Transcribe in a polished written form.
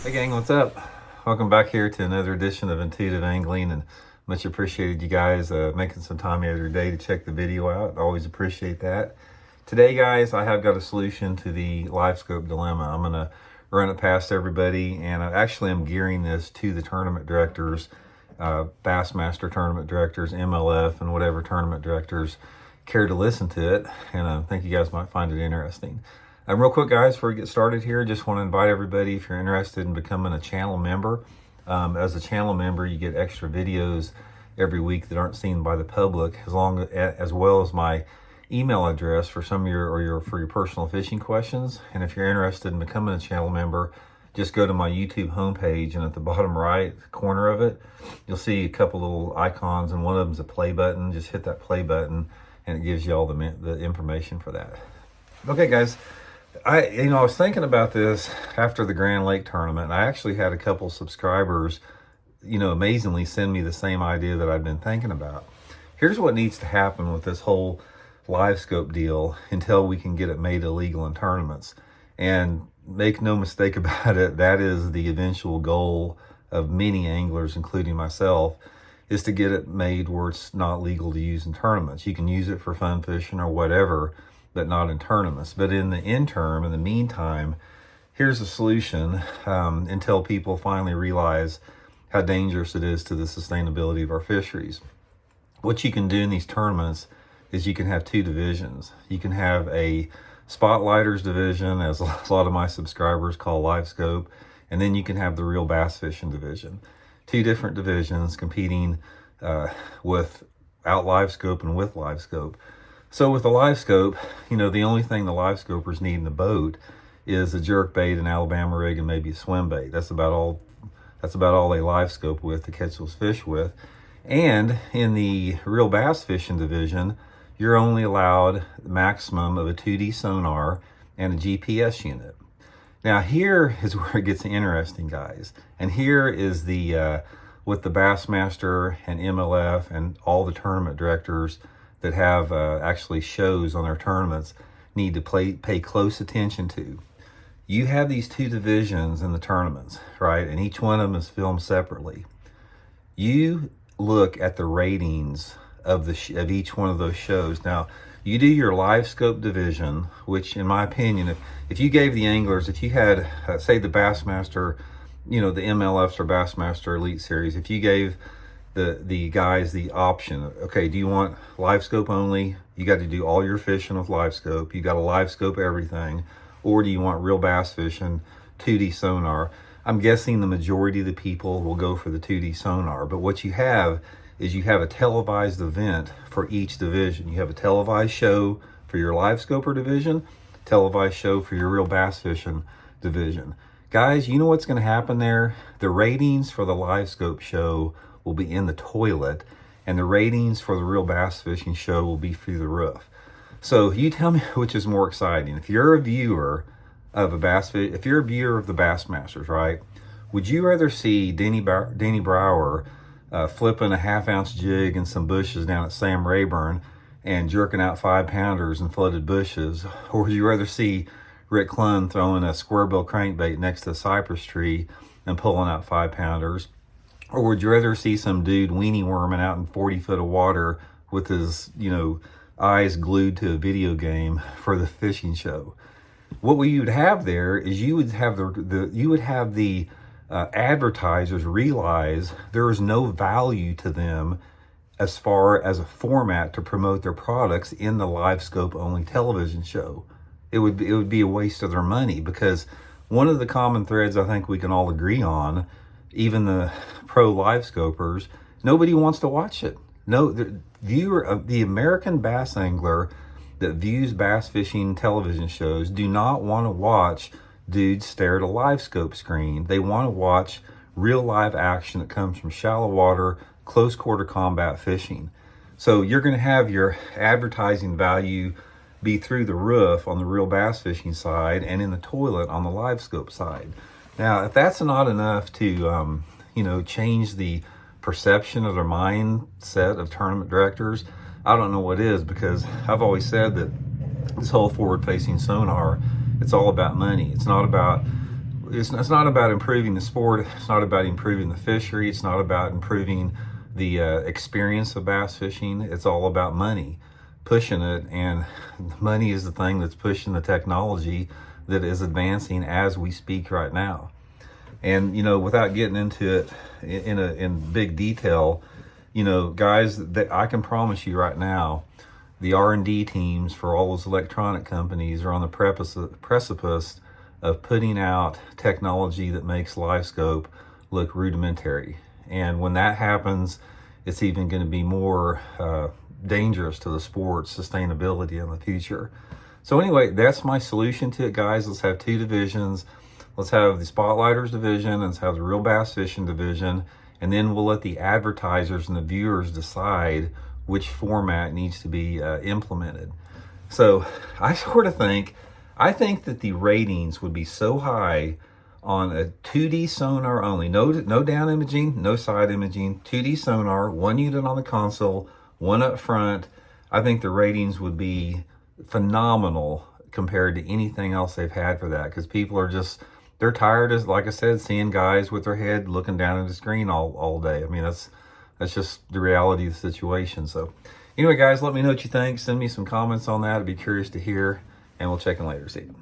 Hey gang, what's up? Welcome back here to another edition of Intuitive Angling, and much appreciated you guys making some time out of your day to check the video out. Always appreciate that. Today guys, I have got a solution to the Livescope dilemma. I'm going to run it past everybody, and I actually am gearing this to the tournament directors, Bassmaster tournament directors, MLF, and whatever tournament directors care to listen to it, and I think you guys might find it interesting. Real quick guys, before we get started here, just want to invite everybody, if you're interested in becoming a channel member. As a channel member, you get extra videos every week that aren't seen by the public, as well as my email address for some of your personal fishing questions. And if you're interested in becoming a channel member, just go to my YouTube homepage, and at the bottom right corner of it, you'll see a couple little icons, and one of them's a play button. Just hit that play button, and it gives you all the information for that. Okay, guys. I was thinking about this after the Grand Lake tournament, and I actually had a couple subscribers, amazingly send me the same idea that I've been thinking about. Here's what needs to happen with this whole Livescope deal until we can get it made illegal in tournaments. And make no mistake about it, that is the eventual goal of many anglers, including myself, is to get it made where it's not legal to use in tournaments. You can use it for fun fishing or whatever, but not in tournaments. But in the meantime, here's a solution until people finally realize how dangerous it is to the sustainability of our fisheries. What you can do in these tournaments is you can have two divisions. You can have a spotlighters division, as a lot of my subscribers call Livescope, and then you can have the real bass fishing division. Two different divisions competing without Livescope and with Livescope. So with the Livescope, the only thing the Livescopers need in the boat is a jerk bait, an Alabama rig, and maybe a swim bait. That's about all they Livescope with to catch those fish with. And in the real bass fishing division, you're only allowed the maximum of a 2D sonar and a GPS unit. Now here is where it gets interesting, guys. And here is the what the Bassmaster and MLF and all the tournament directors that have actually shows on their tournaments need to pay close attention to. You have these two divisions in the tournaments, right? And each one of them is filmed separately. You look at the ratings of each one of those shows. Now, you do your Livescope division, which in my opinion, if you gave the anglers, if you had, say the Bassmaster, the MLFs or Bassmaster Elite Series, if you gave the guys the option, okay, do you want Livescope only? You got to do all your fishing with Livescope. You got to Livescope everything. Or do you want real bass fishing, 2D sonar? I'm guessing the majority of the people will go for the 2D sonar. But what you have is you have a televised event for each division. You have a televised show for your Livescoper division, televised show for your real bass fishing division. Guys, you know what's going to happen there? The ratings for the Livescope show will be in the toilet, and the ratings for the real bass fishing show will be through the roof. So you tell me which is more exciting. If you're a viewer of the Bassmasters, right? Would you rather see Denny Brower flipping a half-ounce jig in some bushes down at Sam Rayburn and jerking out 5-pounders in flooded bushes, or would you rather see Rick Clunn throwing a square bill crankbait next to a cypress tree and pulling out 5-pounders? Or would you rather see some dude weenie worming out in 40 foot of water with his, eyes glued to a video game for the fishing show? What you would have there is you would have the advertisers realize there is no value to them as far as a format to promote their products in the Livescope only television show. It would be a waste of their money, because one of the common threads I think we can all agree on, even the pro Livescopers, nobody wants to watch it. No, the American bass angler that views bass fishing television shows do not want to watch dudes stare at a Livescope screen. They want to watch real live action that comes from shallow water, close quarter combat fishing. So you're going to have your advertising value be through the roof on the real bass fishing side and in the toilet on the Livescope side. Now, if that's not enough to, change the perception of their mindset of tournament directors, I don't know what is, because I've always said that this whole forward-facing sonar, it's all about money. It's not about it's not about improving the sport. It's not about improving the fishery. It's not about improving the experience of bass fishing. It's all about money, pushing it, and money is the thing that's pushing the technology that is advancing as we speak right now. And, you know, without getting into it in big detail, you know, guys, that I can promise you right now, the R&D teams for all those electronic companies are on the precipice of putting out technology that makes Livescope look rudimentary. And when that happens, it's even going to be more dangerous to the sport's sustainability in the future. So anyway, that's my solution to it, guys. Let's have two divisions. Let's have the Spotlighters division and let's have the Real Bass Fishing division. And then we'll let the advertisers and the viewers decide which format needs to be implemented. So I think that the ratings would be so high on a 2D sonar only, no down imaging, no side imaging, 2D sonar, one unit on the console, one up front. I think the ratings would be phenomenal compared to anything else they've had for that, because people are just, they're tired, as like I said, seeing guys with their head looking down at the screen all day. I mean, that's just the reality of the situation. So anyway, guys, let me know what you think. Send me some comments on that. I'd be curious to hear, and we'll check in later. See you.